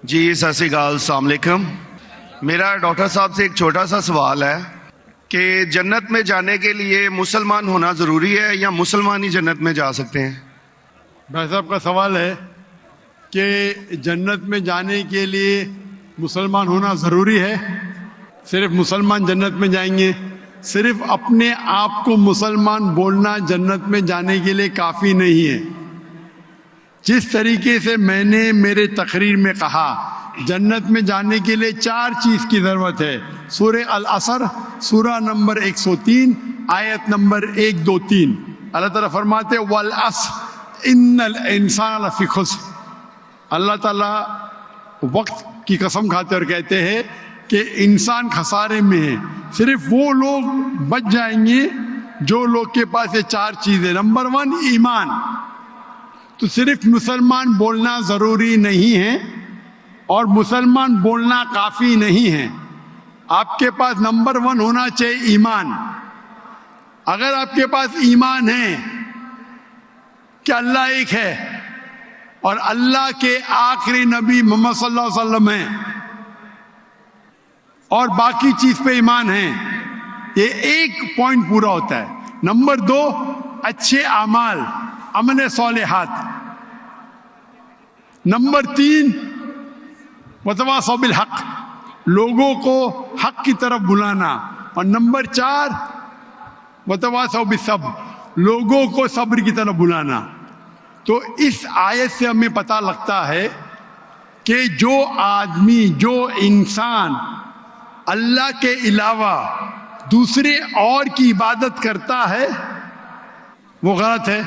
جی ست شری اکال، السلام علیکم۔ میرا ڈاکٹر صاحب سے ایک چھوٹا سا سوال ہے کہ جنت میں جانے کے لیے مسلمان ہونا ضروری ہے یا مسلمان ہی جنت میں جا سکتے ہیں؟ بھائی صاحب کا سوال ہے کہ جنت میں جانے کے لیے مسلمان ہونا ضروری ہے؟ صرف مسلمان جنت میں جائیں گے؟ صرف اپنے آپ کو مسلمان بولنا جنت میں جانے کے لیے کافی نہیں ہے۔ جس طریقے سے میں نے میرے تقریر میں کہا جنت میں جانے کے لیے 4 چیز کی ضرورت ہے۔ سورہ العصر سورہ نمبر 103 آیت نمبر 1 2 3 اللہ تعالیٰ فرماتے والعصر ان الانسان لفی خسر۔ اللہ تعالیٰ وقت کی قسم کھاتے اور کہتے ہیں کہ انسان خسارے میں ہے۔ صرف وہ لوگ بچ جائیں گے جو لوگ کے پاس یہ 4 چیزیں۔ نمبر 1 ایمان۔ تو صرف مسلمان بولنا ضروری نہیں ہے اور مسلمان بولنا کافی نہیں ہے۔ آپ کے پاس نمبر 1 ہونا چاہیے ایمان۔ اگر آپ کے پاس ایمان ہے کہ اللہ ایک ہے اور اللہ کے آخری نبی محمد صلی اللہ علیہ وسلم ہیں اور باقی چیز پہ ایمان ہے، یہ ایک پوائنٹ پورا ہوتا ہے۔ نمبر 2 اچھے اعمال، عمل صالحات۔ نمبر 3 وتواصوا بالحق، لوگوں کو حق کی طرف بلانا۔ اور نمبر 4 وتواصوا بالصبر، لوگوں کو صبر کی طرف بلانا۔ تو اس آیت سے ہمیں پتہ لگتا ہے کہ جو آدمی، جو انسان اللہ کے علاوہ دوسرے اور کی عبادت کرتا ہے وہ غلط ہے،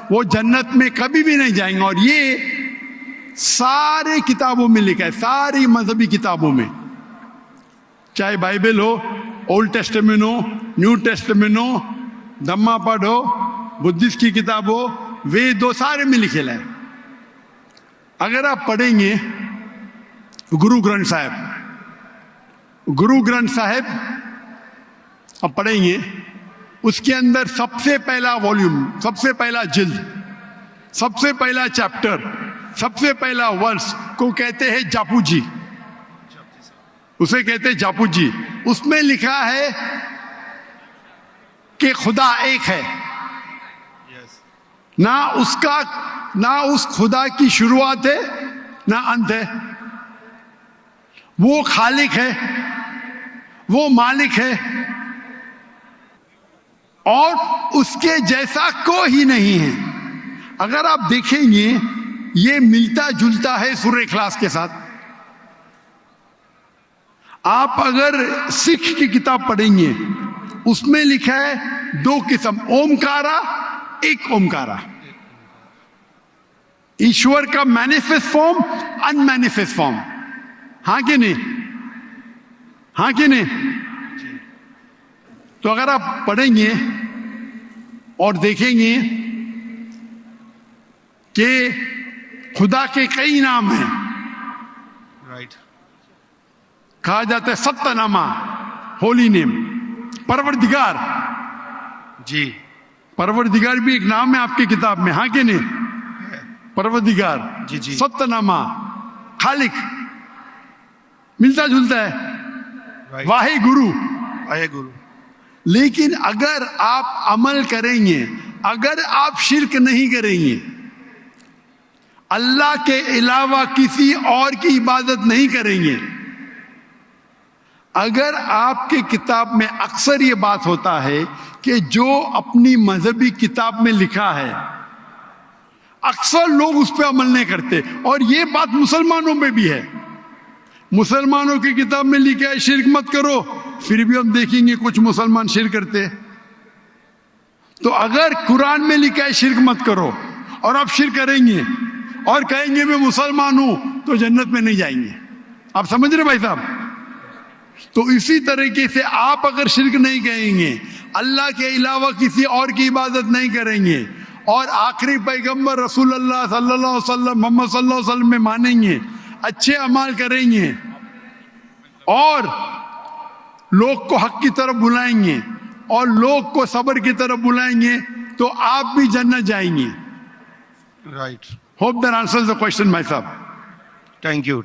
وہ جنت میں کبھی بھی نہیں جائیں گے۔ اور یہ سارے کتابوں میں لکھا ہے، ساری مذہبی کتابوں میں، چاہے بائبل ہو، اولڈ ٹیسٹمنٹ ہو، نیو ٹیسٹمنٹ ہو، دھما پڑھ ہو، بدھسٹ کی کتاب ہو، وید ہو، سارے میں لکھے ہے۔ اگر آپ پڑھیں گے گرو گرنتھ صاحب آپ پڑھیں گے، اس کے اندر سب سے پہلا والیوم، سب سے پہلا جلد، سب سے پہلا چیپٹر، سب سے پہلا ورس کو کہتے ہیں جاپو جی، اسے کہتے ہیں جاپو جی۔ اس میں لکھا ہے کہ خدا ایک ہے، نہ اس خدا کی شروعات ہے نہ انت ہے۔ وہ خالق ہے، وہ مالک ہے اور اس کے جیسا کوئی ہی نہیں ہے۔ اگر آپ دیکھیں گے یہ ملتا جلتا ہے سورہ اخلاص کے ساتھ۔ آپ اگر سکھ کی کتاب پڑھیں گے اس میں لکھا ہے 2 قسم، اومکارا، ایک اومکارا، ایشور کا مینیفیسٹ فارم، ان مینیفیسٹ فارم۔ ہاں کہ نہیں؟ ہاں کہ نہیں؟ تو اگر آپ پڑھیں گے اور دیکھیں گے کہ خدا کے کئی نام ہیں، کہا جاتا ہے ستہ نامہ، ہولی نیم، پروردگار۔ جی پروردگار بھی ایک نام ہے آپ کی کتاب میں، ہاں کہ نہیں؟ پروردگار، جی ستہ نامہ، خالق، ملتا جلتا ہے، واہے گرو۔ لیکن اگر آپ عمل کریں گے، اگر آپ شرک نہیں کریں گے، اللہ کے علاوہ کسی اور کی عبادت نہیں کریں گے، اگر آپ کے کتاب میں اکثر یہ بات ہوتا ہے کہ جو اپنی مذہبی کتاب میں لکھا ہے اکثر لوگ اس پہ عمل نہیں کرتے، اور یہ بات مسلمانوں میں بھی ہے۔ مسلمانوں کی کتاب میں لکھا ہے شرک مت کرو، پھر بھی ہم دیکھیں گے کچھ مسلمان شرک کرتے۔ تو اگر قرآن میں لکھا ہے شرک مت کرو اور آپ شرک کریں گے اور کہیں گے میں مسلمان ہوں تو جنت میں نہیں جائیں گے۔ آپ سمجھ رہے بھائی صاحب؟ تو اسی طریقے سے آپ اگر شرک نہیں کہیں گے، اللہ کے علاوہ کسی اور کی عبادت نہیں کریں گے اور آخری پیغمبر رسول اللہ صلی اللہ علیہ وسلم، محمد صلی اللہ علیہ وسلم میں مانیں گے، اچھے اعمال کریں گے اور لوگ کو حق کی طرف بلائیں گے اور لوگ کو صبر کی طرف بلائیں گے تو آپ بھی جنت جائیں گے۔ Right. Hope that answers the question مائی صاحب۔